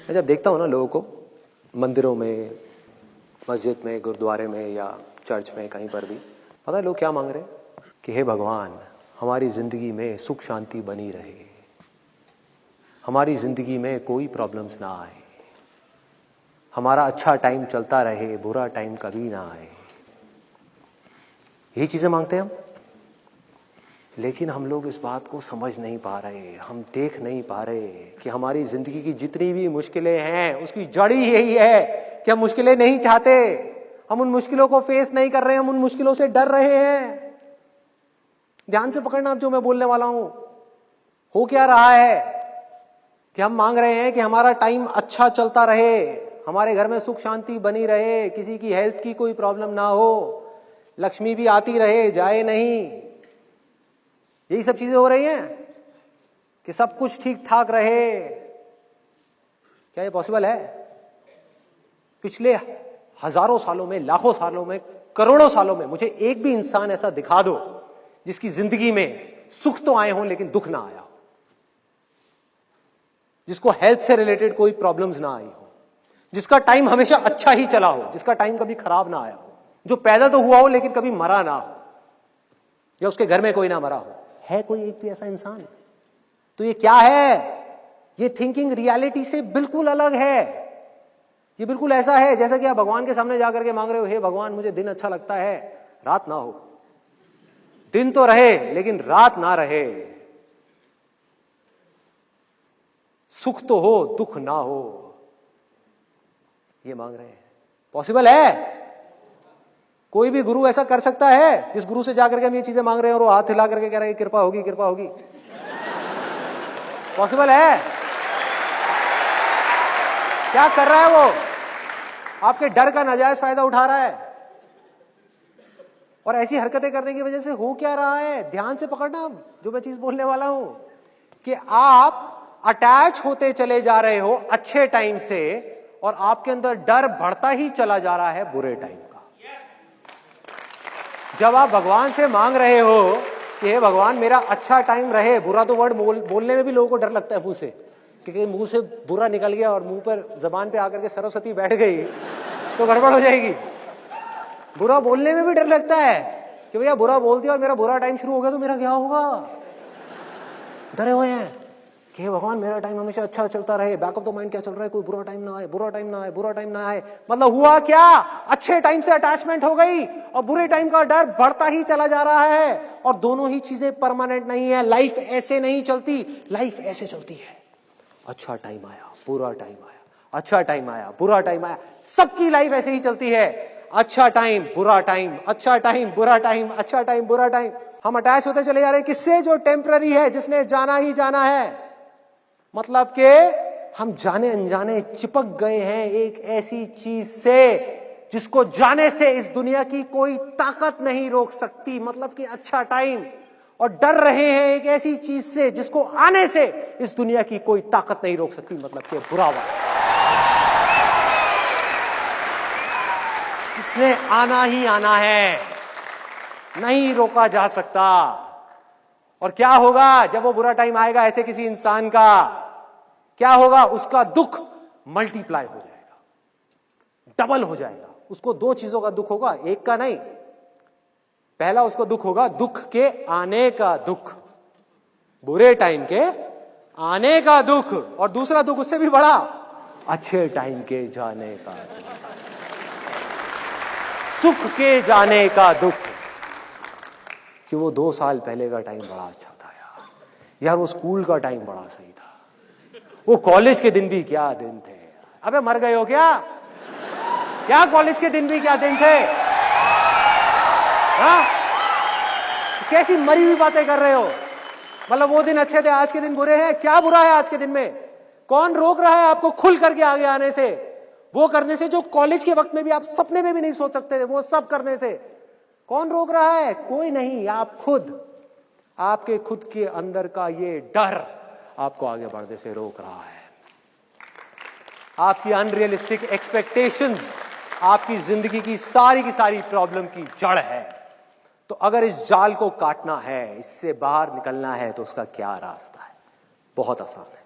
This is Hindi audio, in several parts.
मैं जब देखता हूँ ना लोगों को मंदिरों में, मस्जिद में, गुरुद्वारे में या चर्च में, कहीं पर भी, पता है लोग क्या मांग रहे हैं कि हे भगवान, हमारी जिंदगी में सुख शांति बनी रहे, हमारी जिंदगी में कोई प्रॉब्लम्स ना आए, हमारा अच्छा टाइम चलता रहे, बुरा टाइम कभी ना आए। यही चीजें मांगते हैं हम। लेकिन हम लोग इस बात को समझ नहीं पा रहे, हम देख नहीं पा रहे कि हमारी जिंदगी की जितनी भी मुश्किलें हैं उसकी जड़ ही यही है कि हम मुश्किलें नहीं चाहते, हम उन मुश्किलों को फेस नहीं कर रहे हैं, हम उन मुश्किलों से डर रहे हैं। ध्यान से पकड़ना आप जो मैं बोलने वाला हूं। हो क्या रहा है कि हम मांग रहे हैं कि हमारा टाइम अच्छा चलता रहे, हमारे घर में सुख शांति बनी रहे, किसी की हेल्थ की कोई प्रॉब्लम ना हो, लक्ष्मी भी आती रहे जाए नहीं। यही सब चीजें हो रही हैं कि सब कुछ ठीक ठाक रहे। क्या ये पॉसिबल है? पिछले हजारों सालों में, लाखों सालों में, करोड़ों सालों में मुझे एक भी इंसान ऐसा दिखा दो जिसकी जिंदगी में सुख तो आए हों लेकिन दुख ना आया हो, जिसको हेल्थ से रिलेटेड कोई प्रॉब्लम्स ना आई हो, जिसका टाइम हमेशा अच्छा ही चला हो, जिसका टाइम कभी खराब ना आया हो, जो पैदा तो हुआ हो लेकिन कभी मरा ना हो, या उसके घर में कोई ना मरा हो। है कोई एक भी ऐसा इंसान? तो ये क्या है? ये थिंकिंग रियलिटी से बिल्कुल अलग है। ये बिल्कुल ऐसा है जैसा कि आप भगवान के सामने जाकर के मांग रहे हो, हे भगवान मुझे दिन अच्छा लगता है, रात ना हो। दिन तो रहे लेकिन रात ना रहे, सुख तो हो दुख ना हो, ये मांग रहे हैं। पॉसिबल है? कोई भी गुरु ऐसा कर सकता है जिस गुरु से जाकर के हम ये चीजें मांग रहे हैं और वो हाथ हिला करके कह रहे हैं कृपा होगी कृपा होगी? पॉसिबल है? क्या कर रहा है वो? आपके डर का नाजायज फायदा उठा रहा है। और ऐसी हरकतें करने की वजह से हो क्या रहा है? ध्यान से पकड़ना जो मैं चीज बोलने वाला हूं कि आप अटैच होते चले जा रहे हो अच्छे टाइम से और आपके अंदर डर बढ़ता ही चला जा रहा है बुरे टाइम का। जब आप भगवान से मांग रहे हो कि हे भगवान मेरा अच्छा टाइम रहे, बुरा तो वर्ड बोलने में भी लोगों को डर लगता है मुंह से, क्योंकि मुंह से बुरा निकल गया और मुंह पर जबान पे आकर के सरस्वती बैठ गई तो गड़बड़ हो जाएगी। बुरा बोलने में भी डर लगता है कि भैया बुरा बोल दिया और मेरा बुरा टाइम शुरू हो गया तो मेरा क्या होगा। डरे हुए हैं कि हे भगवान मेरा टाइम हमेशा अच्छा चलता रहे, बैक ऑफ द माइंड क्या चल रहा है, कोई बुरा टाइम ना आए, बुरा टाइम ना आए, बुरा टाइम ना आए। मतलब हुआ क्या? अच्छे टाइम से अटैचमेंट हो गई और बुरे टाइम का डर बढ़ता ही चला जा रहा है। और दोनों ही चीजें परमानेंट नहीं है। लाइफ ऐसे नहीं चलती, लाइफ ऐसे चलती है। अच्छा टाइम आया, बुरा टाइम आया, अच्छा टाइम आया, बुरा टाइम आया। सबकी लाइफ ऐसे ही चलती है। अच्छा टाइम, बुरा टाइम, अच्छा टाइम, बुरा टाइम, अच्छा टाइम, बुरा टाइम। हम अटैच होते चले जा रहे हैं किससे? जो टेम्पररी है, जिसने जाना ही जाना है। मतलब कि हम जाने अनजाने चिपक गए हैं एक ऐसी चीज से जिसको जाने से इस दुनिया की कोई ताकत नहीं रोक सकती। मतलब कि अच्छा टाइम, और डर रहे हैं एक ऐसी चीज से जिसको आने से इस दुनिया की कोई ताकत नहीं रोक सकती। मतलब कि बुरा वक्त, जिसने आना ही आना है, नहीं रोका जा सकता। और क्या होगा जब वो बुरा टाइम आएगा ऐसे किसी इंसान का? क्या होगा? उसका दुख मल्टीप्लाई हो जाएगा, डबल हो जाएगा। उसको दो चीजों का दुख होगा, एक का नहीं। पहला उसको दुख होगा दुख के आने का दुख, बुरे टाइम के आने का दुख, और दूसरा दुख उससे भी बड़ा, अच्छे टाइम के जाने का दुख, सुख के जाने का दुख। कि वो 2 साल पहले का टाइम बड़ा अच्छा था यार, वो स्कूल का टाइम बड़ा सही था, वो कॉलेज के दिन भी क्या दिन थे। अबे मर गए हो क्या? क्या कॉलेज के दिन भी क्या दिन थे? हाँ? कैसी मरी हुई बातें कर रहे हो? मतलब वो दिन अच्छे थे, आज के दिन बुरे हैं। क्या बुरा है आज के दिन में? कौन रोक रहा है आपको खुल करके आगे आने से, वो करने से जो कॉलेज के वक्त में भी आप सपने में भी नहीं सोच सकते थे, वो सब करने से? कौन रोक रहा है? कोई नहीं, आप खुद। आपके खुद के अंदर का ये डर आपको आगे बढ़ने से रोक रहा है। आपकी अनरियलिस्टिक एक्सपेक्टेशंस आपकी जिंदगी की सारी प्रॉब्लम की जड़ है। तो अगर इस जाल को काटना है, इससे बाहर निकलना है, तो उसका क्या रास्ता है? बहुत आसान है,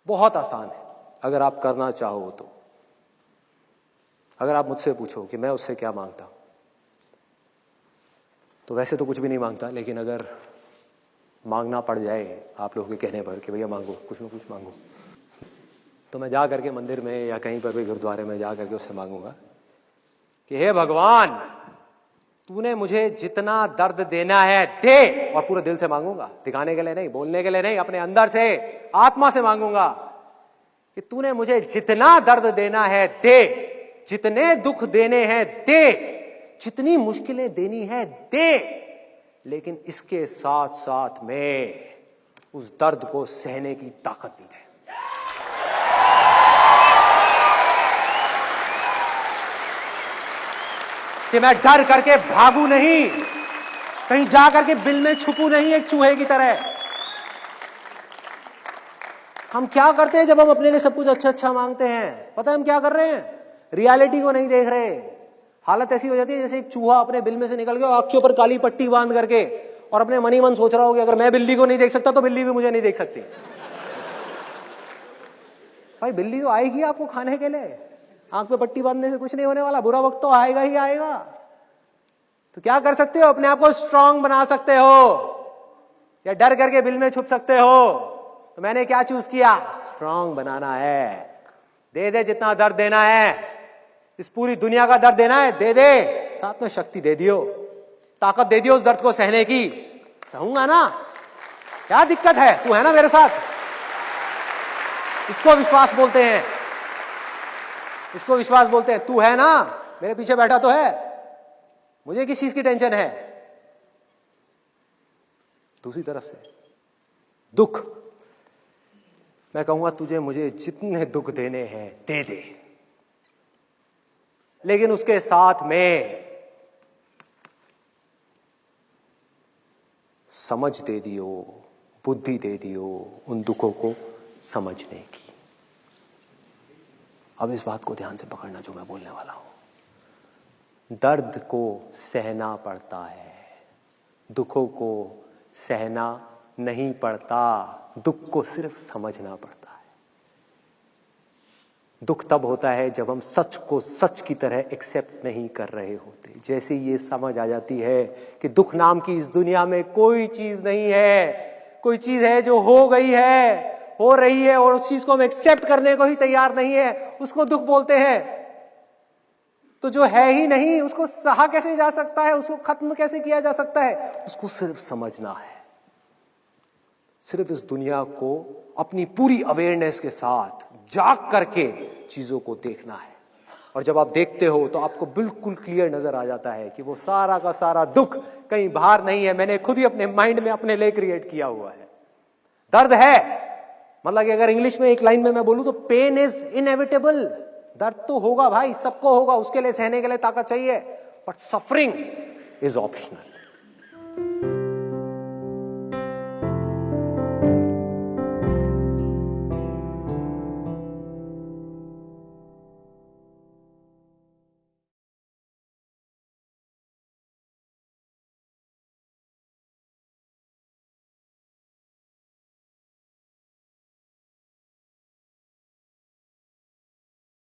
बहुत आसान है। अगर आप करना चाहो तो। अगर आप मुझसे पूछो कि मैं उससे क्या मांगता हूं, तो वैसे तो कुछ भी नहीं मांगता, लेकिन अगर मांगना पड़ जाए आप लोगों के कहने पर कि भैया मांगो, कुछ ना कुछ मांगो, तो मैं जा करके मंदिर में या कहीं पर भी गुरुद्वारे में जा करके उससे मांगूंगा कि हे भगवान, तूने मुझे जितना दर्द देना है दे। और पूरे दिल से मांगूंगा, दिखाने के लिए नहीं, बोलने के लिए नहीं, अपने अंदर से, आत्मा से मांगूंगा कि तूने मुझे जितना दर्द देना है दे, जितने दुख देने हैं दे, जितनी मुश्किलें देनी है दे, लेकिन इसके साथ साथ में उस दर्द को सहने की ताकत भी दे। कि मैं डर करके भागू नहीं, कहीं जा करके बिल में छुपू नहीं एक चूहे की तरह। हम क्या करते हैं जब हम अपने लिए सब कुछ अच्छा अच्छा मांगते हैं? पता है हम क्या कर रहे हैं? रियलिटी को नहीं देख रहे। हालत ऐसी हो जाती है जैसे एक चूहा अपने बिल में से निकल गया, आंखों पर काली पट्टी बांध करके, और अपने मन ही मन सोच रहा हो कि अगर मैं बिल्ली को नहीं देख सकता तो बिल्ली भी मुझे नहीं देख सकती। भाई बिल्ली तो आएगी आपको खाने के लिए, आंख पे पट्टी बांधने से कुछ नहीं होने वाला, बुरा वक्त तो आएगा ही आएगा। तो क्या कर सकते हो? अपने आप को स्ट्रांग बना सकते हो, या डर करके बिल में छुप सकते हो। तो मैंने क्या चूज किया? स्ट्रांग बनाना है। दे दे जितना दर्द देना है, इस पूरी दुनिया का दर्द देना है दे दे, साथ में शक्ति दे दियो, ताकत दे दियो उस दर्द को सहने की। सहूंगा ना, क्या दिक्कत है? तू है ना मेरे साथ। इसको विश्वास बोलते हैं, इसको विश्वास बोलते हैं। तू है ना, मेरे पीछे बैठा तो है, मुझे किस चीज की टेंशन है? दूसरी तरफ से दुख, मैं कहूंगा तुझे मुझे जितने दुख देने हैं दे दे, लेकिन उसके साथ में समझ दे दियो, बुद्धि दे दियो उन दुखों को समझने की। अब इस बात को ध्यान से पकड़ना जो मैं बोलने वाला हूं। दर्द को सहना पड़ता है, दुखों को सहना नहीं पड़ता, दुख को सिर्फ समझना पड़ता है। दुख तब होता है जब हम सच को सच की तरह एक्सेप्ट नहीं कर रहे होते। जैसे ये समझ आ जाती है कि दुख नाम की इस दुनिया में कोई चीज नहीं है, कोई चीज है जो हो गई है, हो रही है, और उस चीज को हम एक्सेप्ट करने को ही तैयार नहीं है, उसको दुख बोलते हैं। तो जो है ही नहीं उसको सहा कैसे जा सकता है, उसको खत्म कैसे किया जा सकता है? उसको सिर्फ समझना है, सिर्फ इस दुनिया को अपनी पूरी अवेयरनेस के साथ जाग करके चीजों को देखना है। और जब आप देखते हो तो आपको बिल्कुल क्लियर नजर आ जाता है कि वो सारा का सारा दुख कहीं बाहर नहीं है, मैंने खुद ही अपने माइंड में अपने लिए क्रिएट किया हुआ है। दर्द है, मतलब कि अगर इंग्लिश में एक लाइन में मैं बोलूं तो पेन इज इनएविटेबल। दर्द तो होगा भाई, सबको होगा, उसके लिए सहने के लिए ताकत चाहिए, बट सफरिंग इज ऑप्शनल।